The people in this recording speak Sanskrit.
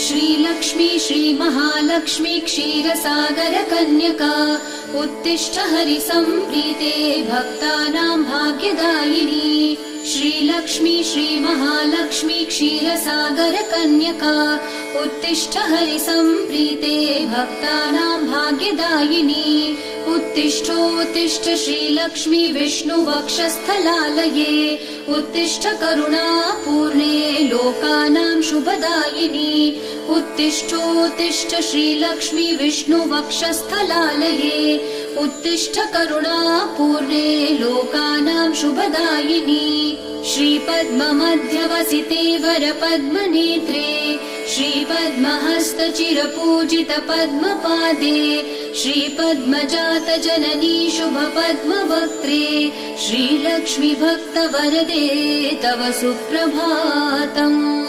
श्रीलक्ष्मी श्रीमहालक्ष्मी क्षीरसागर कन्यका उत्तिष्ठ हरिसम्प्रीते भक्तानां भाग्यदायिनी। श्रीलक्ष्मी श्रीमहालक्ष्मी क्षीरसागर कन्यका उत्तिष्ठ हरिसम्प्रीते भक्तानां भाग्यदायिनी। उत्तिष्ठोत्तिष्ठ श्रीलक्ष्मी विष्णुवक्षस्थलालये उत्तिष्ठ करुणापूर्णे लोकानां शुभदायिनी। उत्तिष्ठोत्तिष्ठ श्रीलक्ष्मी विष्णुवक्षस्थलालये उत्तिष्ठ करुणापूर्णे लोकानां शुभदायिनी। श्रीपद्ममध्यवसिते वरपद्मनेत्रे श्रीपद्महस्तचिरपूजित पद्मपादे श्रीपद्मजात जननी शुभपद्मवक्त्रे श्रीलक्ष्मी भक्तवरदे तव सुप्रभातम्।